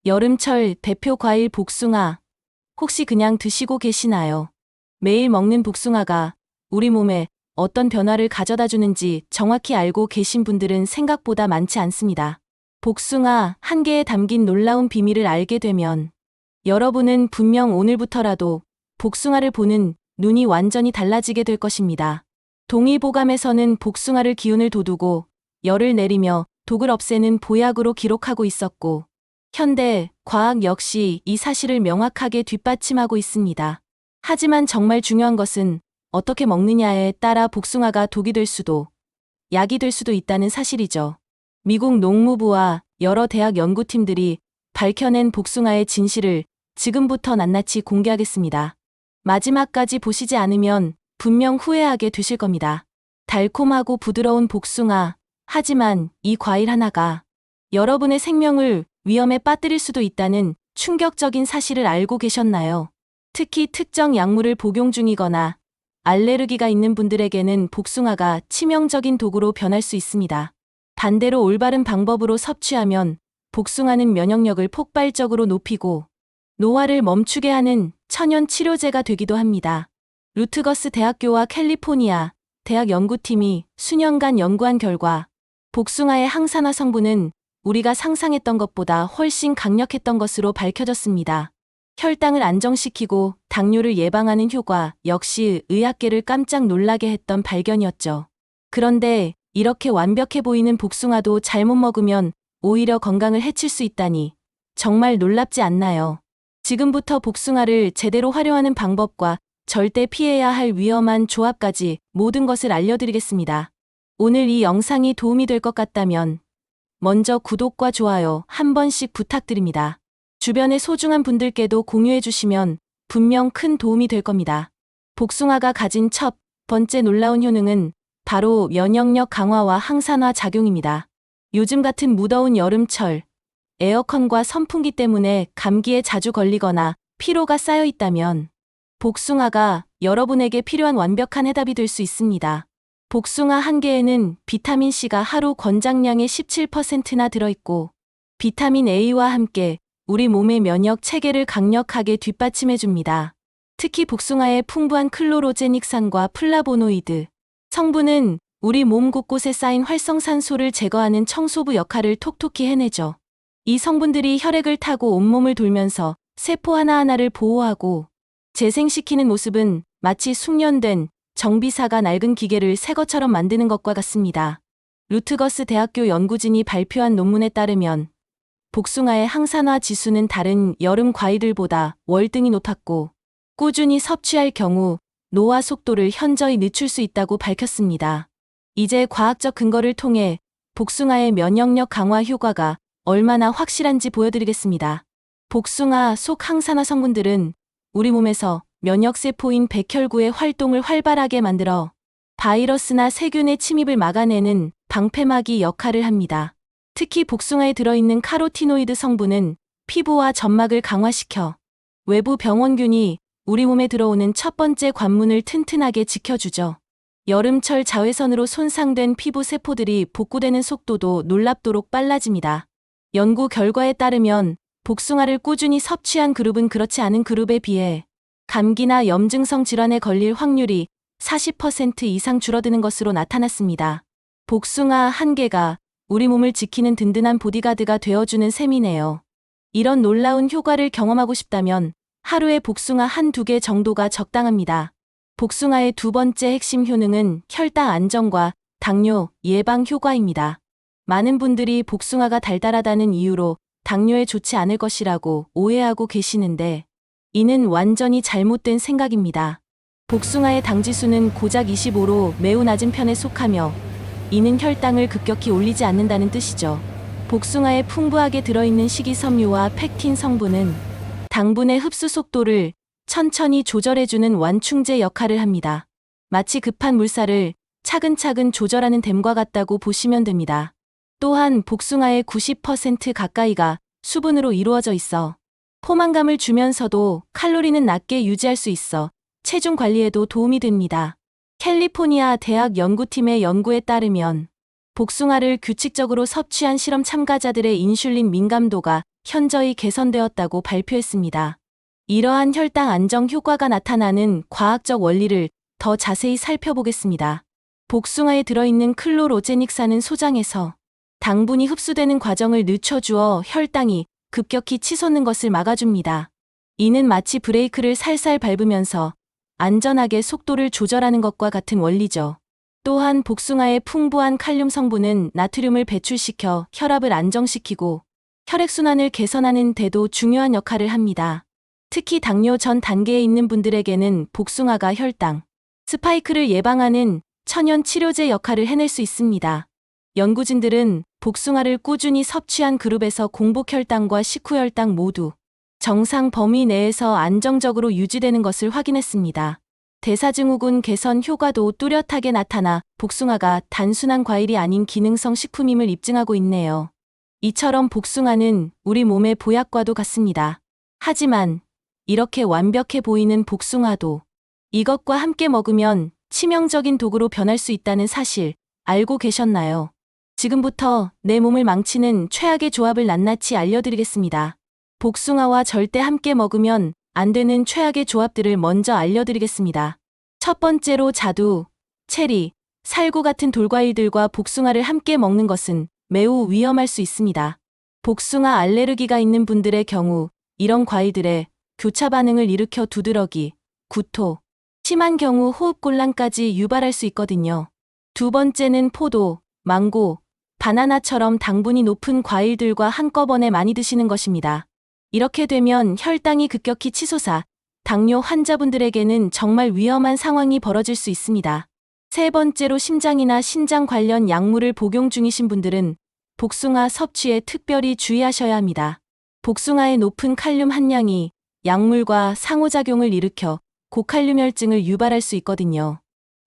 여름철 대표 과일 복숭아. 혹시 그냥 드시고 계시나요? 매일 먹는 복숭아가 우리 몸에 어떤 변화를 가져다 주는지 정확히 알고 계신 분들은 생각보다 많지 않습니다. 복숭아 한 개에 담긴 놀라운 비밀을 알게 되면 여러분은 분명 오늘부터라도 복숭아를 보는 눈이 완전히 달라지게 될 것입니다. 동의보감에서는 복숭아를 기운을 돋우고 열을 내리며 독을 없애는 보약으로 기록하고 있었고, 현대 과학 역시 이 사실을 명확하게 뒷받침하고 있습니다. 하지만 정말 중요한 것은 어떻게 먹느냐에 따라 복숭아가 독이 될 수도, 약이 될 수도 있다는 사실이죠. 미국 농무부와 여러 대학 연구팀들이 밝혀낸 복숭아의 진실을 지금부터 낱낱이 공개하겠습니다. 마지막까지 보시지 않으면 분명 후회하게 되실 겁니다. 달콤하고 부드러운 복숭아, 하지만 이 과일 하나가 여러분의 생명을 위험에 빠뜨릴 수도 있다는 충격적인 사실을 알고 계셨나요? 특히 특정 약물을 복용 중이거나 알레르기가 있는 분들에게는 복숭아가 치명적인 독으로 변할 수 있습니다. 반대로 올바른 방법으로 섭취하면 복숭아는 면역력을 폭발적으로 높이고 노화를 멈추게 하는 천연 치료제가 되기도 합니다. 루트거스 대학교와 캘리포니아 대학 연구팀이 수년간 연구한 결과 복숭아의 항산화 성분은 우리가 상상했던 것보다 훨씬 강력했던 것으로 밝혀졌습니다. 혈당을 안정시키고 당뇨를 예방하는 효과 역시 의학계를 깜짝 놀라게 했던 발견이었죠. 그런데 이렇게 완벽해 보이는 복숭아도 잘못 먹으면 오히려 건강을 해칠 수 있다니 정말 놀랍지 않나요? 지금부터 복숭아를 제대로 활용하는 방법과 절대 피해야 할 위험한 조합까지 모든 것을 알려드리겠습니다. 오늘 이 영상이 도움이 될 것 같다면 먼저 구독과 좋아요 한 번씩 부탁드립니다. 주변의 소중한 분들께도 공유해 주시면 분명 큰 도움이 될 겁니다. 복숭아가 가진 첫 번째 놀라운 효능은 바로 면역력 강화와 항산화 작용입니다. 요즘 같은 무더운 여름철, 에어컨과 선풍기 때문에 감기에 자주 걸리거나 피로가 쌓여 있다면 복숭아가 여러분에게 필요한 완벽한 해답이 될 수 있습니다. 복숭아 한 개에는 비타민C가 하루 권장량의 17%나 들어있고 비타민 A와 함께 우리 몸의 면역 체계를 강력하게 뒷받침해줍니다. 특히 복숭아의 풍부한 클로로제닉산과 플라보노이드 성분은 우리 몸 곳곳에 쌓인 활성산소를 제거하는 청소부 역할을 톡톡히 해내죠. 이 성분들이 혈액을 타고 온몸을 돌면서 세포 하나하나를 보호하고 재생시키는 모습은 마치 숙련된 정비사가 낡은 기계를 새 것처럼 만드는 것과 같습니다. 루트거스 대학교 연구진이 발표한 논문에 따르면 복숭아의 항산화 지수는 다른 여름 과일들보다 월등히 높았고 꾸준히 섭취할 경우 노화 속도를 현저히 늦출 수 있다고 밝혔습니다. 이제 과학적 근거를 통해 복숭아의 면역력 강화 효과가 얼마나 확실한지 보여드리겠습니다. 복숭아 속 항산화 성분들은 우리 몸에서 면역세포인 백혈구의 활동을 활발하게 만들어 바이러스나 세균의 침입을 막아내는 방패막이 역할을 합니다. 특히 복숭아에 들어있는 카로티노이드 성분은 피부와 점막을 강화시켜 외부 병원균이 우리 몸에 들어오는 첫 번째 관문을 튼튼하게 지켜주죠. 여름철 자외선으로 손상된 피부 세포들이 복구되는 속도도 놀랍도록 빨라집니다. 연구 결과에 따르면 복숭아를 꾸준히 섭취한 그룹은 그렇지 않은 그룹에 비해 감기나 염증성 질환에 걸릴 확률이 40% 이상 줄어드는 것으로 나타났습니다. 복숭아 한 개가 우리 몸을 지키는 든든한 보디가드가 되어주는 셈이네요. 이런 놀라운 효과를 경험하고 싶다면 하루에 복숭아 한두 개 정도가 적당합니다. 복숭아의 두 번째 핵심 효능은 혈당 안정과 당뇨 예방 효과입니다. 많은 분들이 복숭아가 달달하다는 이유로 당뇨에 좋지 않을 것이라고 오해하고 계시는데 이는 완전히 잘못된 생각입니다. 복숭아의 당지수는 고작 25로 매우 낮은 편에 속하며 이는 혈당을 급격히 올리지 않는다는 뜻이죠. 복숭아에 풍부하게 들어있는 식이섬유와 펙틴 성분은 당분의 흡수 속도를 천천히 조절해주는 완충제 역할을 합니다. 마치 급한 물살을 차근차근 조절하는 댐과 같다고 보시면 됩니다. 또한 복숭아의 90% 가까이가 수분으로 이루어져 있어 포만감을 주면서도 칼로리는 낮게 유지할 수 있어 체중 관리에도 도움이 됩니다. 캘리포니아 대학 연구팀의 연구에 따르면 복숭아를 규칙적으로 섭취한 실험 참가자들의 인슐린 민감도가 현저히 개선되었다고 발표했습니다. 이러한 혈당 안정 효과가 나타나는 과학적 원리를 더 자세히 살펴보겠습니다. 복숭아에 들어있는 클로로제닉산은 소장에서 당분이 흡수되는 과정을 늦춰주어 혈당이 급격히 치솟는 것을 막아줍니다. 이는 마치 브레이크를 살살 밟으면서 안전하게 속도를 조절하는 것과 같은 원리죠. 또한 복숭아의 풍부한 칼륨 성분은 나트륨을 배출시켜 혈압을 안정시키고 혈액순환을 개선하는 데도 중요한 역할을 합니다. 특히 당뇨 전 단계에 있는 분들에게는 복숭아가 혈당 스파이크를 예방하는 천연 치료제 역할을 해낼 수 있습니다. 연구진들은 복숭아를 꾸준히 섭취한 그룹에서 공복 혈당과 식후 혈당 모두 정상 범위 내에서 안정적으로 유지되는 것을 확인했습니다. 대사증후군 개선 효과도 뚜렷하게 나타나 복숭아가 단순한 과일이 아닌 기능성 식품임을 입증하고 있네요. 이처럼 복숭아는 우리 몸의 보약과도 같습니다. 하지만 이렇게 완벽해 보이는 복숭아도 이것과 함께 먹으면 치명적인 독으로 변할 수 있다는 사실 알고 계셨나요? 지금부터 내 몸을 망치는 최악의 조합을 낱낱이 알려드리겠습니다. 복숭아와 절대 함께 먹으면 안 되는 최악의 조합들을 먼저 알려드리겠습니다. 첫 번째로 자두, 체리, 살구 같은 돌과일들과 복숭아를 함께 먹는 것은 매우 위험할 수 있습니다. 복숭아 알레르기가 있는 분들의 경우 이런 과일들에 교차 반응을 일으켜 두드러기, 구토, 심한 경우 호흡곤란까지 유발할 수 있거든요. 두 번째는 포도, 망고, 바나나처럼 당분이 높은 과일들과 한꺼번에 많이 드시는 것입니다. 이렇게 되면 혈당이 급격히 치솟아 당뇨 환자분들에게는 정말 위험한 상황이 벌어질 수 있습니다. 세 번째로 심장이나 신장 관련 약물을 복용 중이신 분들은 복숭아 섭취에 특별히 주의하셔야 합니다. 복숭아의 높은 칼륨 함량이 약물과 상호작용을 일으켜 고칼륨혈증을 유발할 수 있거든요.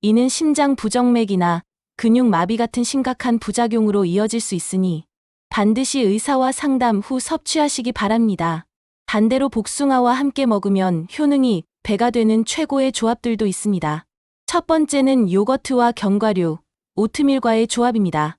이는 심장 부정맥이나 근육마비 같은 심각한 부작용으로 이어질 수 있으니 반드시 의사와 상담 후 섭취하시기 바랍니다. 반대로 복숭아와 함께 먹으면 효능이 배가 되는 최고의 조합들도 있습니다. 첫 번째는 요거트와 견과류, 오트밀과의 조합입니다.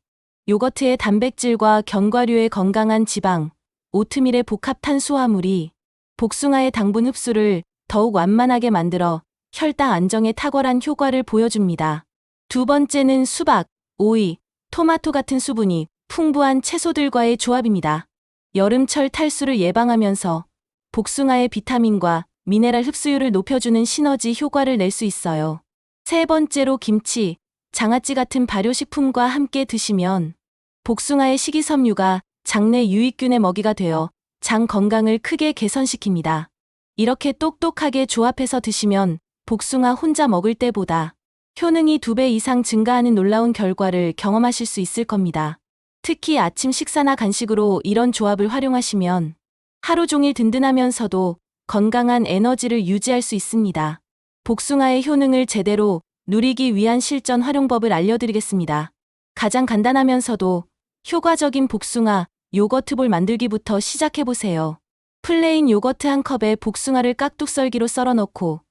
요거트의 단백질과 견과류의 건강한 지방, 오트밀의 복합 탄수화물이 복숭아의 당분 흡수를 더욱 완만하게 만들어 혈당 안정에 탁월한 효과를 보여줍니다. 두 번째는 수박, 오이, 토마토 같은 수분이 풍부한 채소들과의 조합입니다. 여름철 탈수를 예방하면서 복숭아의 비타민과 미네랄 흡수율을 높여주는 시너지 효과를 낼 수 있어요. 세 번째로 김치, 장아찌 같은 발효식품과 함께 드시면 복숭아의 식이섬유가 장내 유익균의 먹이가 되어 장 건강을 크게 개선시킵니다. 이렇게 똑똑하게 조합해서 드시면 복숭아 혼자 먹을 때보다 효능이 2배 이상 증가하는 놀라운 결과를 경험하실 수 있을 겁니다. 특히 아침 식사나 간식으로 이런 조합을 활용하시면 하루 종일 든든하면서도 건강한 에너지를 유지할 수 있습니다. 복숭아의 효능을 제대로 누리기 위한 실전 활용법을 알려드리겠습니다. 가장 간단하면서도 효과적인 복숭아 요거트볼 만들기부터 시작해보세요. 플레인 요거트 한 컵에 복숭아를 깍둑썰기로 썰어 넣고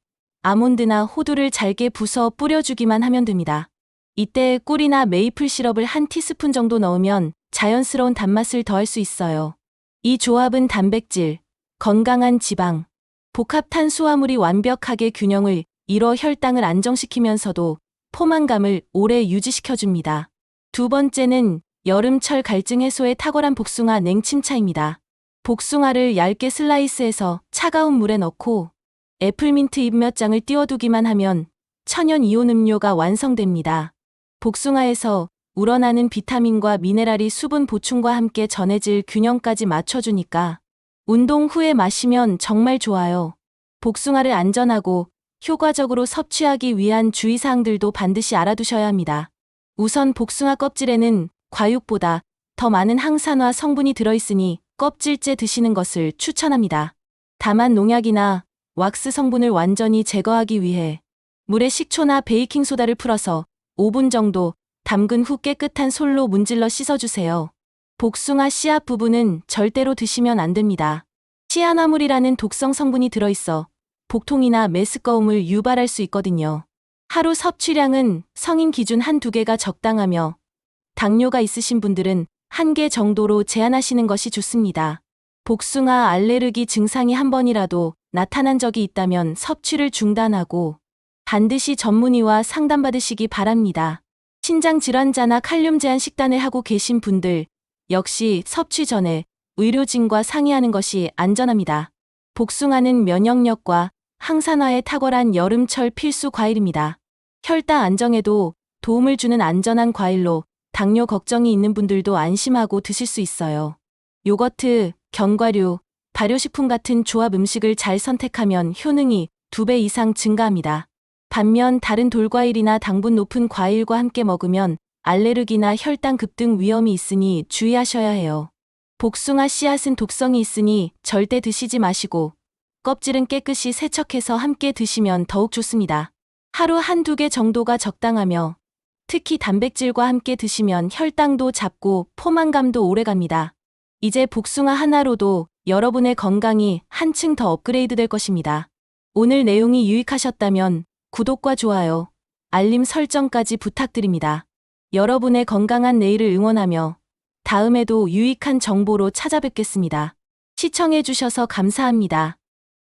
아몬드나 호두를 잘게 부숴 뿌려주기만 하면 됩니다. 이때 꿀이나 메이플 시럽을 한 티스푼 정도 넣으면 자연스러운 단맛을 더할 수 있어요. 이 조합은 단백질, 건강한 지방, 복합 탄수화물이 완벽하게 균형을 이뤄 혈당을 안정시키면서도 포만감을 오래 유지시켜줍니다. 두 번째는 여름철 갈증 해소에 탁월한 복숭아 냉침차입니다. 복숭아를 얇게 슬라이스해서 차가운 물에 넣고 애플민트 잎 몇 장을 띄워두기만 하면 천연 이온 음료가 완성됩니다. 복숭아에서 우러나는 비타민과 미네랄이 수분 보충과 함께 전해질 균형까지 맞춰주니까 운동 후에 마시면 정말 좋아요. 복숭아를 안전하고 효과적으로 섭취하기 위한 주의사항들도 반드시 알아두셔야 합니다. 우선 복숭아 껍질에는 과육보다 더 많은 항산화 성분이 들어있으니 껍질째 드시는 것을 추천합니다. 다만 농약이나 왁스 성분을 완전히 제거하기 위해 물에 식초나 베이킹소다를 풀어서 5분 정도 담근 후 깨끗한 솔로 문질러 씻어주세요. 복숭아 씨앗 부분은 절대로 드시면 안 됩니다. 시아나물이라는 독성 성분이 들어있어 복통이나 메스꺼움을 유발할 수 있거든요. 하루 섭취량은 성인 기준 1~2개가 적당하며 당뇨가 있으신 분들은 1개 정도로 제한하시는 것이 좋습니다. 복숭아 알레르기 증상이 한 번이라도 나타난 적이 있다면 섭취를 중단하고 반드시 전문의와 상담받으시기 바랍니다. 신장 질환자나 칼륨 제한 식단을 하고 계신 분들 역시 섭취 전에 의료진과 상의하는 것이 안전합니다. 복숭아는 면역력과 항산화에 탁월한 여름철 필수 과일입니다. 혈당 안정에도 도움을 주는 안전한 과일로 당뇨 걱정이 있는 분들도 안심하고 드실 수 있어요. 요거트, 견과류, 발효식품 같은 조합 음식을 잘 선택하면 효능이 2배 이상 증가합니다. 반면 다른 돌과일이나 당분 높은 과일과 함께 먹으면 알레르기나 혈당 급등 위험이 있으니 주의하셔야 해요. 복숭아 씨앗은 독성이 있으니 절대 드시지 마시고 껍질은 깨끗이 세척해서 함께 드시면 더욱 좋습니다. 하루 1~2개 정도가 적당하며 특히 단백질과 함께 드시면 혈당도 잡고 포만감도 오래갑니다. 이제 복숭아 하나로도 여러분의 건강이 한층 더 업그레이드 될 것입니다. 오늘 내용이 유익하셨다면 구독과 좋아요, 알림 설정까지 부탁드립니다. 여러분의 건강한 내일을 응원하며 다음에도 유익한 정보로 찾아뵙겠습니다. 시청해주셔서 감사합니다.